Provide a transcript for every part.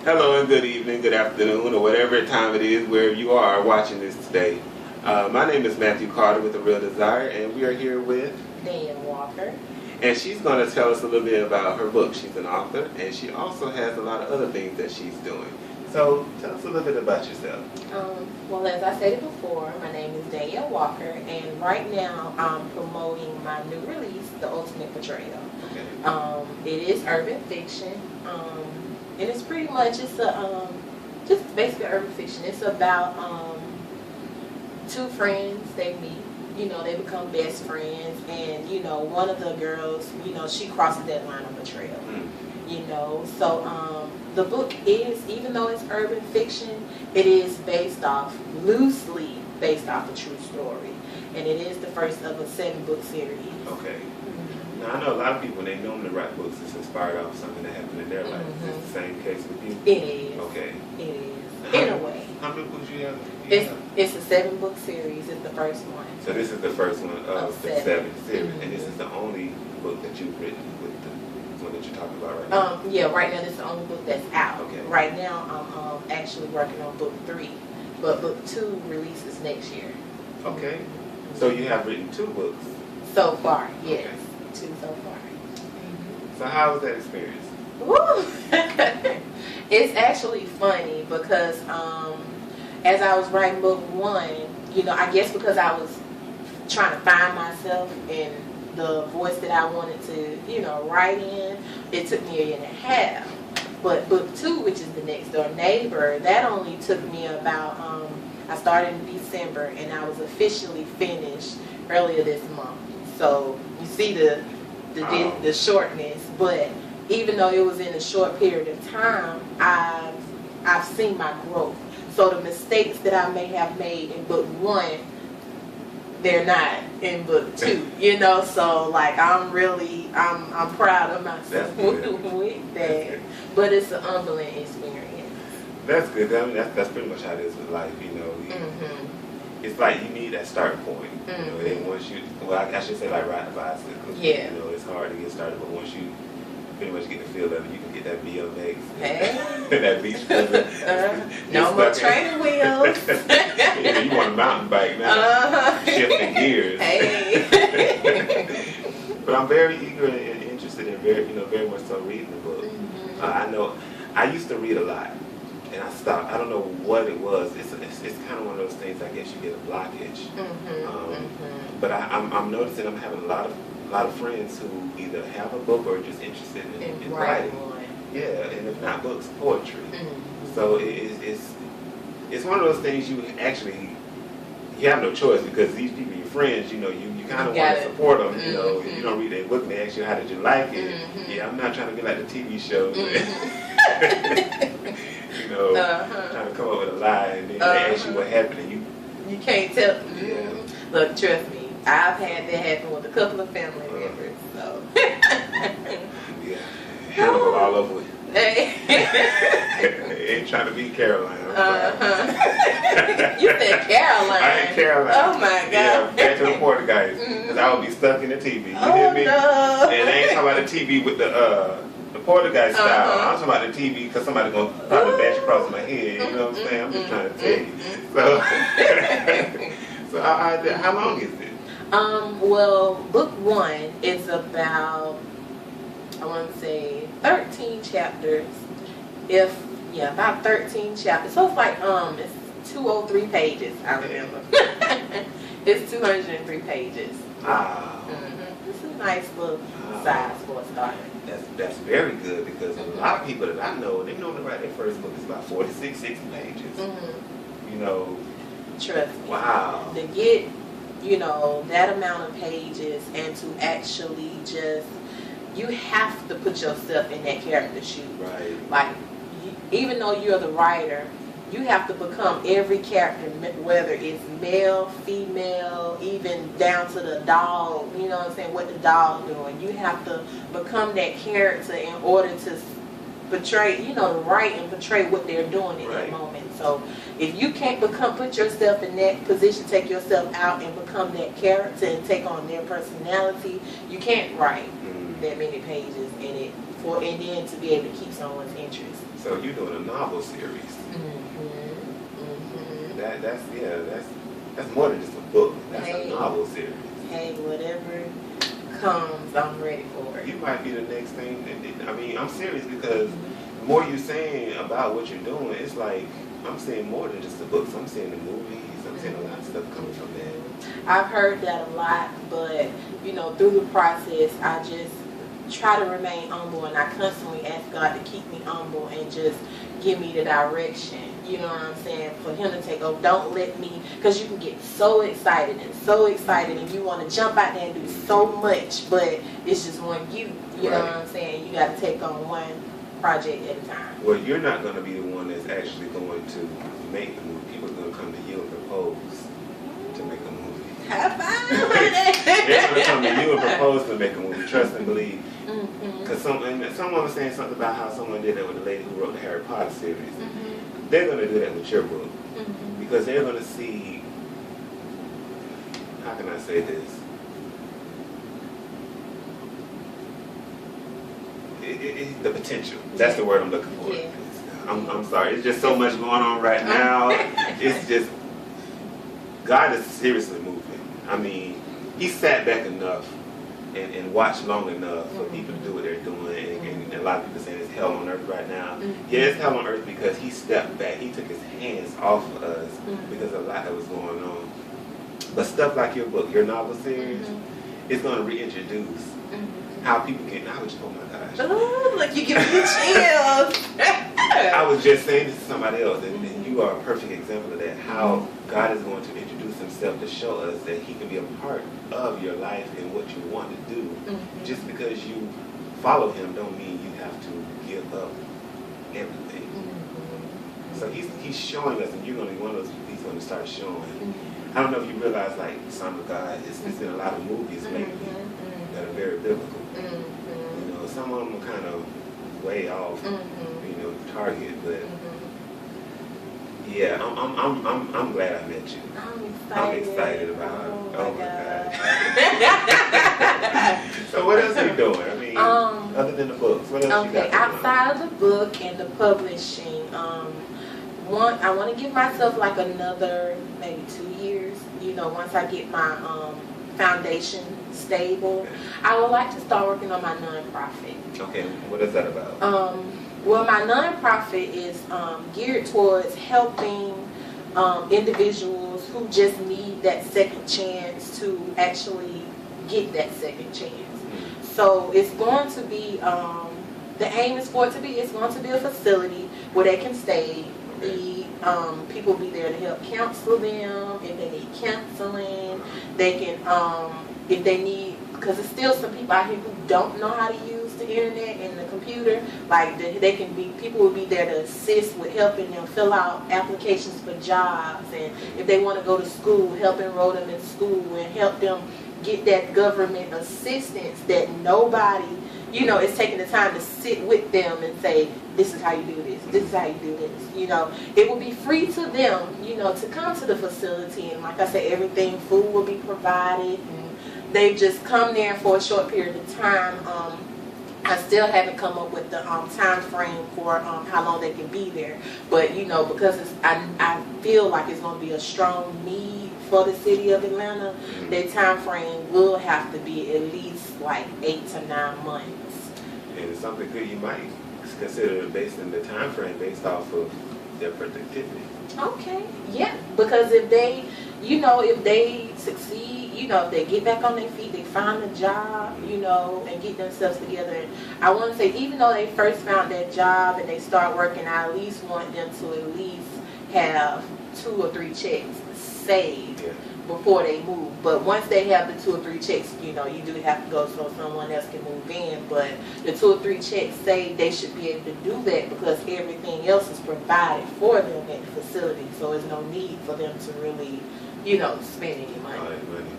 Hello and good evening, good afternoon, or whatever time it is where you are watching this today. My name is Matthew Carter with A Real Desire, and we are here with Danielle Walker. And she's going to tell us a little bit about her book. She's an author, and she also has a lot of other things that she's doing. So tell us a little bit about yourself. Well, as I stated before, my name is Danielle Walker, and right now I'm promoting my new release, The Ultimate Betrayal. Okay. It is urban fiction, and it's pretty much just basically urban fiction. It's about two friends. They meet. They become best friends, and one of the girls, she crosses that line of betrayal. So the book is, even though it's urban fiction, it is loosely based off a true story, and it is the first of a 7-book series. Okay. Now, I know a lot of people, when they normally write books, it's inspired off something that happened in their life. Is this the same case with you? It is. Okay. It is. In a way. How many books you have? It's a 7-book series. It's the first one. So this is the first one of the 7 series, and this Mm-hmm. is the only book that you've written with the one that you're talking about right now? Yeah, right now this is the only book that's out. Okay. Right now I'm actually working on book 3, but book 2 releases next year. Okay. So you have written 2 books? So far, yes. Okay. 2 so far. So how was that experience? Woo! It's actually funny because as I was writing book 1, I guess because I was trying to find myself and the voice that I wanted to, write in, it took me a year and a half. But book 2, which is the Next Door Neighbor, that only took me about, I started in December and I was officially finished earlier this month. So you see the shortness, but even though it was in a short period of time, I've seen my growth. So the mistakes that I may have made in book 1, they're not in book 2, so like I'm proud of myself with that. But it's an humbling experience. That's good. I mean, that's pretty much how it is with life, It's like you need that start point. And once I should say like riding a bicycle. Yeah. It's hard to get started, but once you pretty much get the feel of it, you can get that BMX. Hey. That beach. No more training wheels. You want a mountain bike now. Shifting gears. Hey. But I'm very eager and interested in very much so reading the book. I know I used to read a lot, and I stopped. I don't know what it was. It's kind of one of those things. I guess you get a blockage. But I'm noticing I'm having a lot of friends who either have a book or are just interested in writing. Yeah, and if not books, poetry. So it's one of those things you have no choice, because these people, your friends, you kind of want to support them. You don't read their book and they ask you how did you like it. Yeah, I'm not trying to be like the TV shows. Trying to come up with a lie and then they ask you what happened and you can't tell. Yeah. Look, trust me, I've had that happen with a couple of family members. So yeah, Hannibal all over with. Ain't trying to be Caroline. You said Caroline. I ain't Caroline. Oh my God. Yeah, back to the Porter guys. Because I would be stuck in the TV. You hear me? No. And I ain't talking about the TV with the Porter guy style. I'm talking about the TV because somebody's going to probably bash across my head. You know what I'm saying? I'm just trying to tell you. So how long is it? Well, book 1 is about, I want to say 13 chapters. About 13 chapters. So it's like it's 203 pages, I remember. It's 203 pages. Wow. It's a nice little size for a start. That's very good, because a lot of people that I know, they normally write their first book is about 46, 60 pages. Trust me. Wow. To get, that amount of pages and to actually just, you have to put yourself in that character's shoes. Right. Like, even though you're the writer, you have to become every character, whether it's male, female, even down to the dog, what the dog doing. You have to become that character in order to portray, to write and portray what they're doing in that moment. So if you can't put yourself in that position, take yourself out and become that character and take on their personality, you can't write. that many pages in it and then to be able to keep someone's interest. So you're doing a novel series. That's more than just a book. That's a novel series. Hey, whatever comes, I'm ready for it. You might be the next thing. I mean, I'm serious because the more you're saying about what you're doing, it's like I'm seeing more than just the books. I'm seeing the movies. I'm seeing a lot of stuff coming from that. I've heard that a lot, but through the process, I just try to remain humble, and I constantly ask God to keep me humble and just give me the direction. You know what I'm saying? For Him to take over. Don't let me, because you can get so excited, and you want to jump out there and do so much, but it's just one you. You know what I'm saying? You got to take on one project at a time. Well, you're not going to be the one that's actually going to make the movie. People are going to come to you and propose to make a movie. High five! They're going to come to you and propose to make a movie. Trust and believe. Because someone was saying something about how someone did that with the lady who wrote the Harry Potter series. They're going to do that with your book. Because they're going to see, how can I say this? The potential. That's the word I'm looking for. Yeah. I'm sorry. It's just so much going on right now. It's just, God is seriously moving. I mean, He sat back enough and watched long enough for people to do what they're doing. And a lot of people saying it's hell on earth right now. Yeah, it's hell on earth because He stepped back. He took His hands off of us because of a lot that was going on. But stuff like your book, your novel series, it's going to reintroduce how people can. I was just, oh my gosh. Oh, like you give me chills. I was just saying this to somebody else, and you are a perfect example of that. How God is going to introduce Himself to show us that He can be a part of your life and what you want to do. Just because you follow Him, don't mean you have to give up everything. So He's showing us, and you're going to be one of those people He's going to start showing. I don't know if you realize, like Son of God, it's been a lot of movies lately that are very biblical. Some of them are kind of way off, target, but yeah, I'm glad I met you. I'm excited about it. Oh my God. So what else are you doing? I mean, other than the books, what else you got? Outside of the book and the publishing, I want to give myself like another maybe 2 years. Once I get my foundation stable, I would like to start working on my nonprofit. Okay, what is that about? Well, my nonprofit is geared towards helping individuals who just need that second chance to actually get that second chance. So it's going to be, the aim is for it to be, it's going to be a facility where they can stay. People will be there to help counsel them if they need counseling. They can, if they need, because there's still some people out here who don't know how to use the internet and the computer. Like people will be there to assist with helping them fill out applications for jobs, and if they want to go to school, help enroll them in school and help them get that government assistance that nobody, is taking the time to sit with them and say, this is how you do this, this is how you do this. It will be free to them, to come to the facility, and like I said, everything, food will be provided, and they just come there for a short period of time. I still haven't come up with the time frame for how long they can be there, but because I feel like it's going to be a strong need for the city of Atlanta. Their time frame will have to be at least like 8 to 9 months. And it's something good you might consider based in the time frame based off of their productivity. Okay, yeah, because if they, if they succeed, if they get back on their feet, they find a job, and get themselves together. And I want to say, even though they first found that job and they start working, I at least want them to at least have 2 or 3 checks saved before they move. But once they have the 2 or 3 checks, you do have to go so someone else can move in. But the 2 or 3 checks saved, they should be able to do that because everything else is provided for them at the facility. So there's no need for them to really, spend any money. All that money.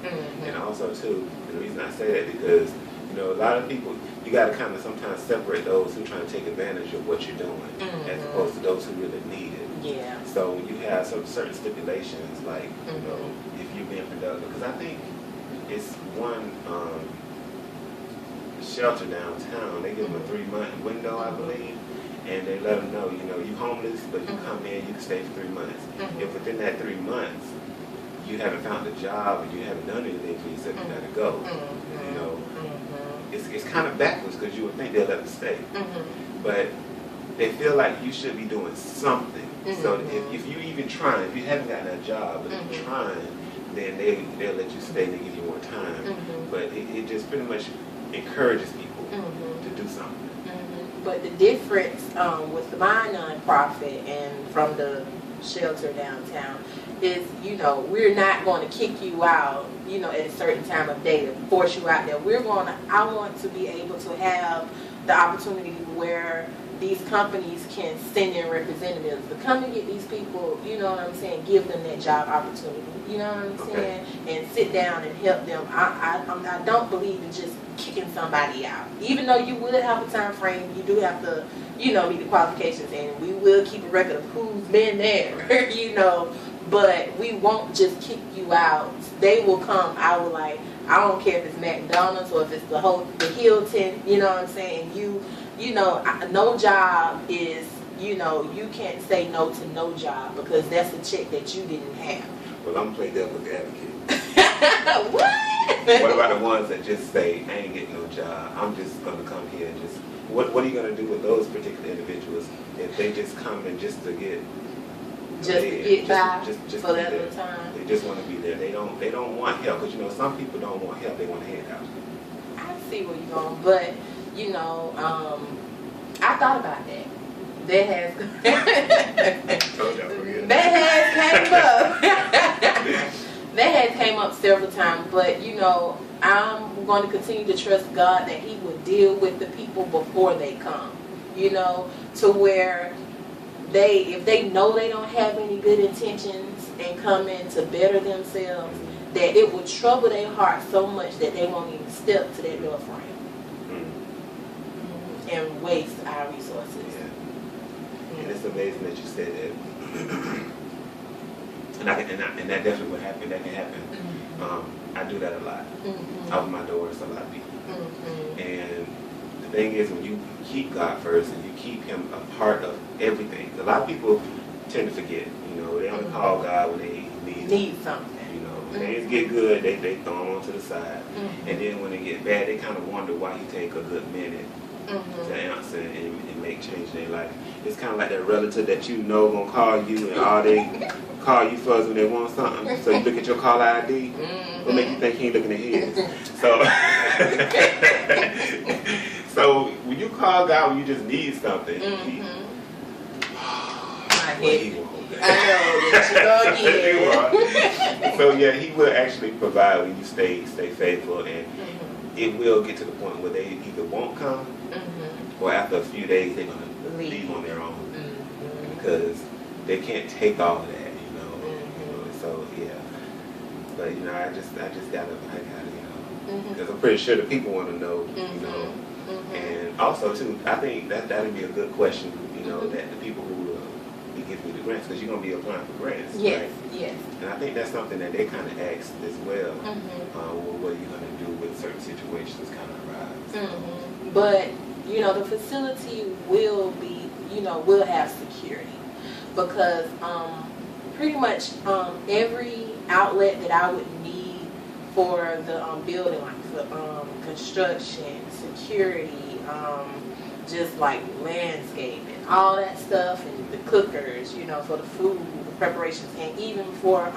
And also too, the reason I say that because a lot of people, you got to kind of sometimes separate those who trying to take advantage of what you're doing as opposed to those who really need it. Yeah. So you have some certain stipulations like, if you're being productive, because I think it's one shelter downtown. They give them a 3-month window, I believe, and they let them know, you know, you homeless, but you come in, you can stay for 3 months. If within that 3 months you haven't found a job or you haven't done anything for yourself, you gotta go. You know, it's kind of backwards because you would think they'll let them stay, but they feel like you should be doing something. So if you even trying, if you haven't gotten a job, but if you're trying, then they'll let you stay and they give you more time. But it just pretty much encourages people to do something. But the difference with my nonprofit and from the shelter downtown is, you know, we're not going to kick you out, you know, at a certain time of day to force you out there. I want to be able to have the opportunity where these companies can send in representatives to come and get these people, you know what I'm saying, give them that job opportunity, you know what I'm saying, and sit down and help them. I don't believe in just kicking somebody out. Even though you will have a time frame, you do have to, you know, meet the qualifications, and we will keep a record of who's been there, you know, but we won't just kick you out. They will come. I don't care if it's McDonald's or if it's the Hilton, you know what I'm saying, you know, no job is, you know, you can't say no to no job because that's a check that you didn't have. Well, I'm playing devil's advocate. What? What about the ones that just say, I ain't getting no job, I'm just going to come here and just, what are you going to do with those particular individuals if they just come and just to get by for that little time? They just want to be there. They don't want help because, you know, some people don't want help, they want a handout. I see where you're going, but you know, I thought about that. That has came up several times, but you know, I'm going to continue to trust God that He will deal with the people before they come. You know, to where if they know they don't have any good intentions and come in to better themselves, that it will trouble their heart so much that they won't even step to that door frame. And waste our resources. Yeah. And it's amazing that you said that. and that definitely would happen. That can happen. I do that a lot. Open my doors to a lot of people. And the thing is, when you keep God first and you keep Him a part of everything, a lot of people tend to forget. You know, they only call God when they need something. You know, when things get good, they throw Him onto the side. And then when they get bad, they kind of wonder why He take a good minute to answer and make change in their life. It's kind of like that relative that you know gonna call you and all they call you for is when they want something. So you look at your call ID, what make you think he ain't looking at his? So when you call God when you just need something, he won't. I know that So yeah, He will actually provide when you stay faithful, and it will get to the point where they either won't come or after a few days they're going to leave on their own because they can't take all of that, you know. So yeah, but you know, I just gotta, you know, because I'm pretty sure the people want to know, you know, and also too, I think that'd be a good question, you know, that the people who will be giving you the grants, because you're gonna be applying for grants, right? Yes. And I think that's something that they kind of asked as well. What are you gonna do with certain situations kind of arise? But you know, the facility will be, you know, will have security because pretty much every outlet that I would need for the building, like for construction, security, just like landscaping, all that stuff, and the cookers, you know, for the food, the preparations, and even for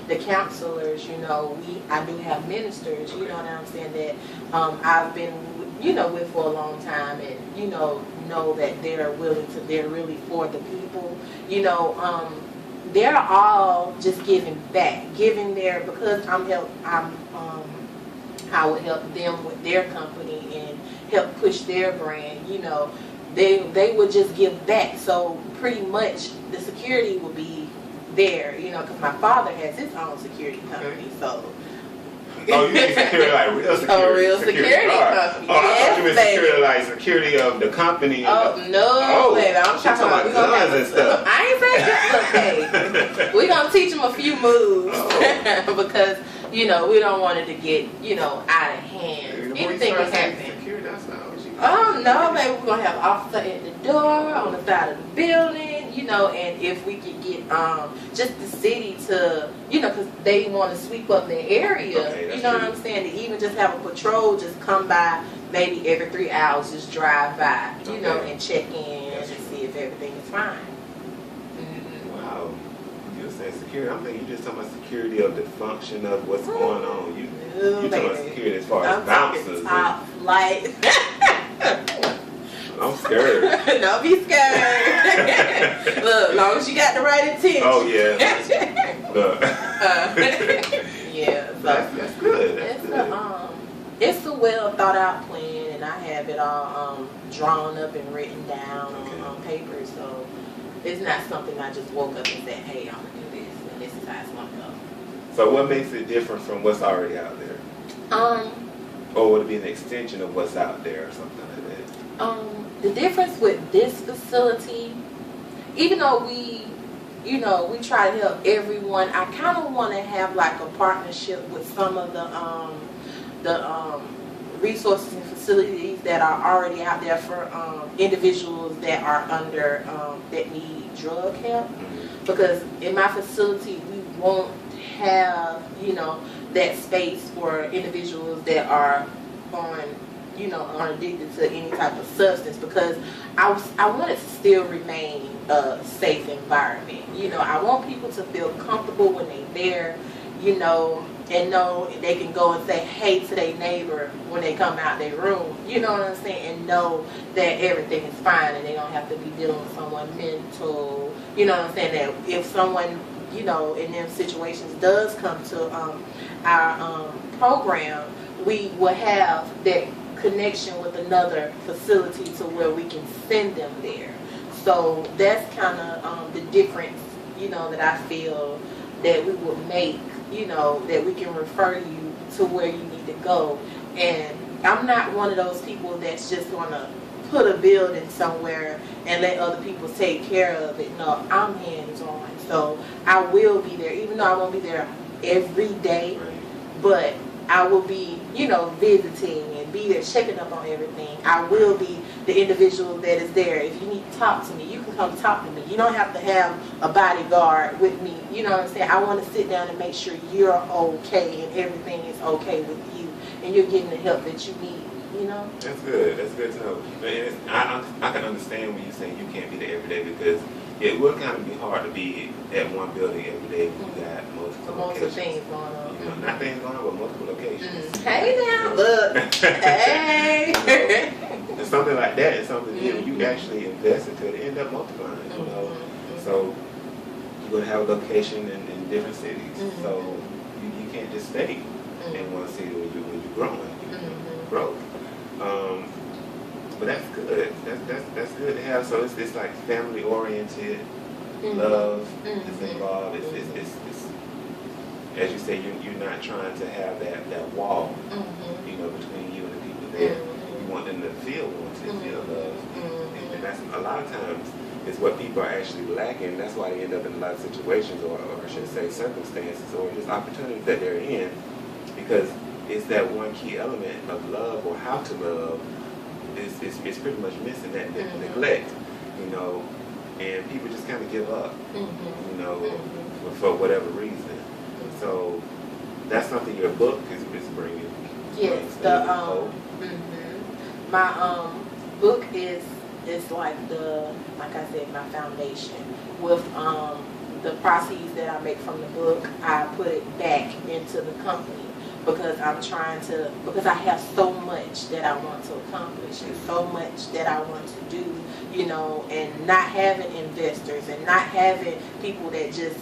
the counselors, you know, I do have ministers, you know what I'm saying, that I've been, you know, with for a long time, and you know that they're really for the people, you know, they're all just giving back, because I would help them with their company and help push their brand, you know, they would just give back. So pretty much the security will be there, you know, because my father has his own security company, so. Oh, you mean security like real security? A real security company. Oh, I thought you meant security like security of the company. Baby, I'm talking about guns and stuff. I ain't saying guns, okay. We're going to teach them a few moves because, you know, we don't want it to get, you know, out of hand. Anything can happen. No, maybe we're gonna have an officer at the door on the side of the building, you know, and if we could get just the city to, you know, because they want to sweep up their area, Okay, you know true. what I'm saying? To even just have a patrol just come by maybe every 3 hours, just drive by, you know, and check in and see if everything is fine. Wow. You said security. I'm thinking you just talking about security of the function of what's going on. You talking about security as far as bouncers. Top flight. I'm scared. Don't be scared. Look, as long as you got the right intention. Oh yeah. Look. Yeah. So That's good. That's good. It's a well thought out plan, and I have it all drawn up and written down on paper. So it's not something I just woke up and said, "Hey, I'm gonna do this," and this is how it's gonna go. So what makes it different from what's already out there? Or would it be an extension of what's out there or something like that? The difference with this facility, even though we try to help everyone, I kind of want to have like a partnership with some of the resources and facilities that are already out there for individuals that are under that need drug help. Because in my facility, we won't have, that space for individuals that are are addicted to any type of substance, because I want it to still remain a safe environment. I want people to feel comfortable when they're there, and know they can go and say hey to their neighbor when they come out their room, you know what I'm saying, and know that everything is fine and they don't have to be dealing with someone mental, you know what I'm saying, that if someone, in them situations does come to our program, we will have that connection with another facility to where we can send them there. So that's kind of the difference, that I feel that we would make, that we can refer you to where you need to go. And I'm not one of those people that's just going to put a building somewhere and let other people take care of it. No, I'm hands-on. So I will be there, even though I won't be there every day, but I will be, visiting and be there checking up on everything. I will be the individual that is there. If you need to talk to me, you can come talk to me. You don't have to have a bodyguard with me. You know what I'm saying? I want to sit down and make sure you're okay and everything is okay with you and you're getting the help that you need. That's good. That's good to know. I can understand when you're saying you can't be there every day, because it will kind of be hard to be at one building every day when you got multiple locations. Things going on. Not things going on, but multiple locations. Hey now, look. Hey. And something like that is something you actually invest into to end up multiplying. So you're going to have a location in different cities. So you can't just stay in one city when you're growing. You grow. But that's good. That's good to have. So it's like family oriented, love is involved. It's as you say, you're not trying to have that wall, between you and the people there. You want them to feel wanted, feel loved, and that's a lot of times is what people are actually lacking. That's why they end up in a lot of situations, or I should say circumstances, or just opportunities that they're in, because it's that one key element of love, or how to love. It's pretty much missing, that neglect, and people just kind of give up, for whatever reason. So that's something your book is bringing. Yes, my book is like I said, my foundation. With the proceeds that I make from the book, I put it back into the company. Because because I have so much that I want to accomplish and so much that I want to do, and not having investors and not having people that just,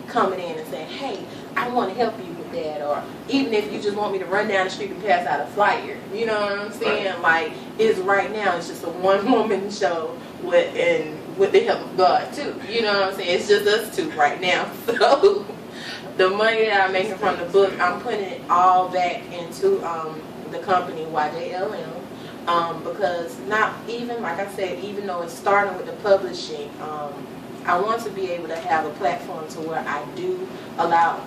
coming in and saying, hey, I want to help you with that, or even if you just want me to run down the street and pass out a flyer, you know what I'm saying? Like, right now, it's just a one-woman show with the help of God, too. You know what I'm saying? It's just us two right now, so... The money that I'm making from the book, I'm putting it all back into the company YJLM, because not even, like I said, even though it's starting with the publishing, I want to be able to have a platform to where I do allow,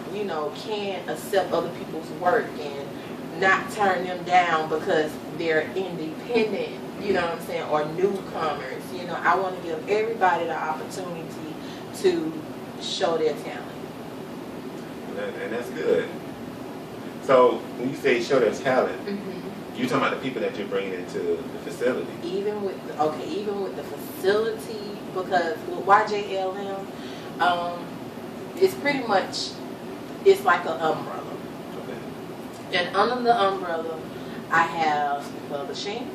can accept other people's work and not turn them down because they're independent, you know what I'm saying, or newcomers. You know, I want to give everybody the opportunity to show their talent. And that's good. So when you say show their talent, you're talking about the people that you're bringing into the facility. Even with the facility, because with YJLM, it's pretty much, it's like an umbrella. Okay. And under the umbrella, I have publishing.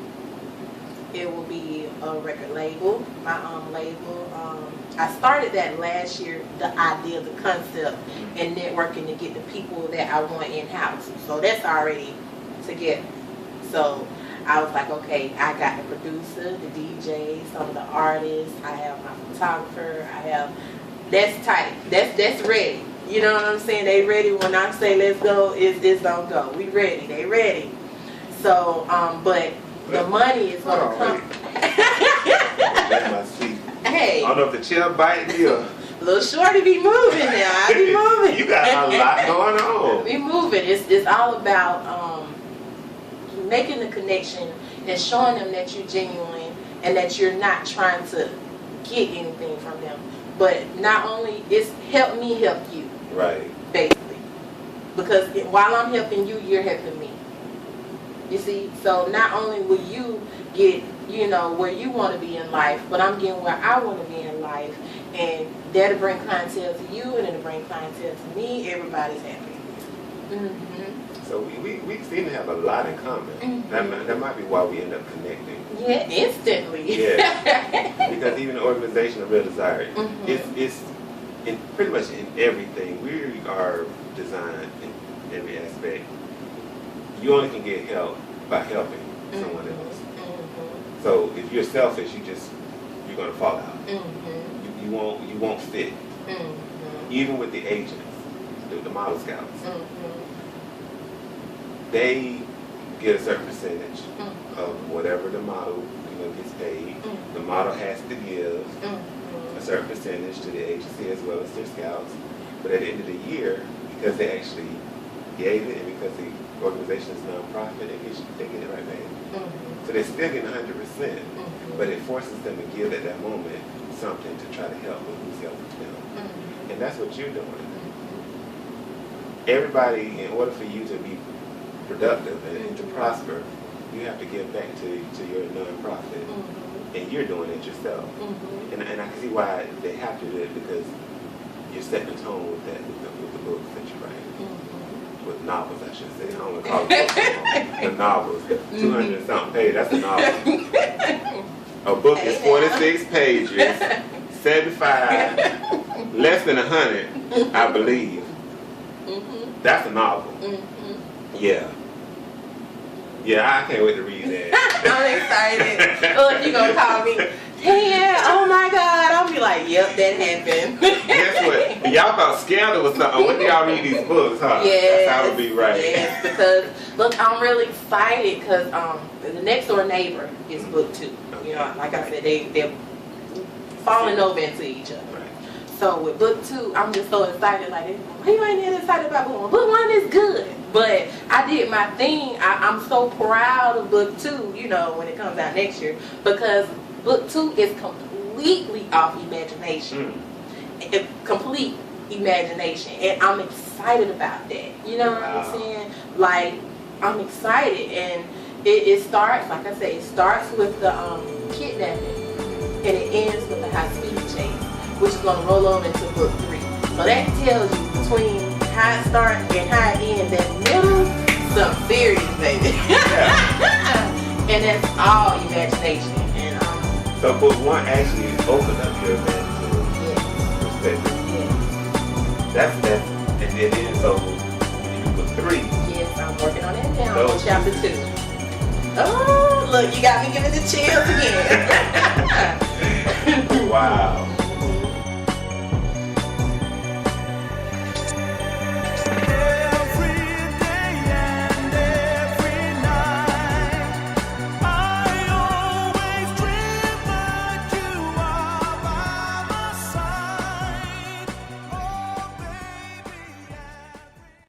It will be a record label, my label. I started that last year, the idea, the concept, and networking to get the people that I want in-house. So that's already together. So I was like, okay, I got the producer, the DJ, some of the artists. I have my photographer. I have, that's tight. That's ready. You know what I'm saying? They ready when I say let's go, it's gonna go. We ready. They ready. So, but the money is gonna come. That's my seat. Hey. I don't know if the chair biting me or. Little shorty be moving now. I be moving. You got a lot going on. Be moving. It's all about making the connection and showing them that you're genuine and that you're not trying to get anything from them. But not only, it's help me help you. Right. Basically. Because while I'm helping you, you're helping me. You see? So not only will you get, you know, where you want to be in life, but I'm getting where I want to be in life. And that'll bring clientele to you, and it'll bring clientele to me. Everybody's happy. So we seem to have a lot in common. That might be why we end up connecting. Yeah, instantly. Yeah. Because even the organization of Real Desire, it's in pretty much in everything. We are designed in every aspect. You only can get help by helping someone else. So if you're selfish, you're gonna fall out. You won't fit. Even with the agents, the model scouts, they get a certain percentage of whatever the model gets paid. The model has to give a certain percentage to the agency as well as their scouts. But at the end of the year, because they actually gave it and because the organization is nonprofit, they get it right back. So they're still getting 100%, but it forces them to give at that moment something to try to help with who's helping them. And that's what you're doing. Everybody, in order for you to be productive and to prosper, you have to give back to your nonprofit. And you're doing it yourself. And I can see why they have to do it, because you're setting the tone with the books that you write. With novels, I should say. I don't want to call them books. The novels. 200 and something pages, that's a novel. A book is 46 pages, 75, less than 100, I believe. That's a novel. Yeah. Yeah, I can't wait to read that. I'm excited. Look, you gonna call me, yeah, oh my God. I'll be like, yep, that happened. Guess what? Y'all thought Scandal was something. When y'all read these books, huh? Yes, that's how it would be, right? Yes, because, look, I'm really excited because the Next Door Neighbor is book 2. You know, like I said, they're falling over into each other. So with book 2, I'm just so excited. Like, why you ain't that excited about book 1? Book 1 is good, but I did my thing. I'm so proud of book 2, you know, when it comes out next year, because book 2 is completely off imagination. Complete imagination, and I'm excited about that. You know what I'm saying? Like, I'm excited, and it starts, like I said, it starts with the kidnapping, and it ends with the high-speed chase, which is going to roll over into book 3. So that tells you between how it starts and how it ends, that middle, some serious, baby. And that's all imagination. And so book 1 actually opened up your imagination perspective. That's and then so you do book 3. Yes, I'm working on that now. On chapter 2. Oh, look, you got me giving the chills again. Wow.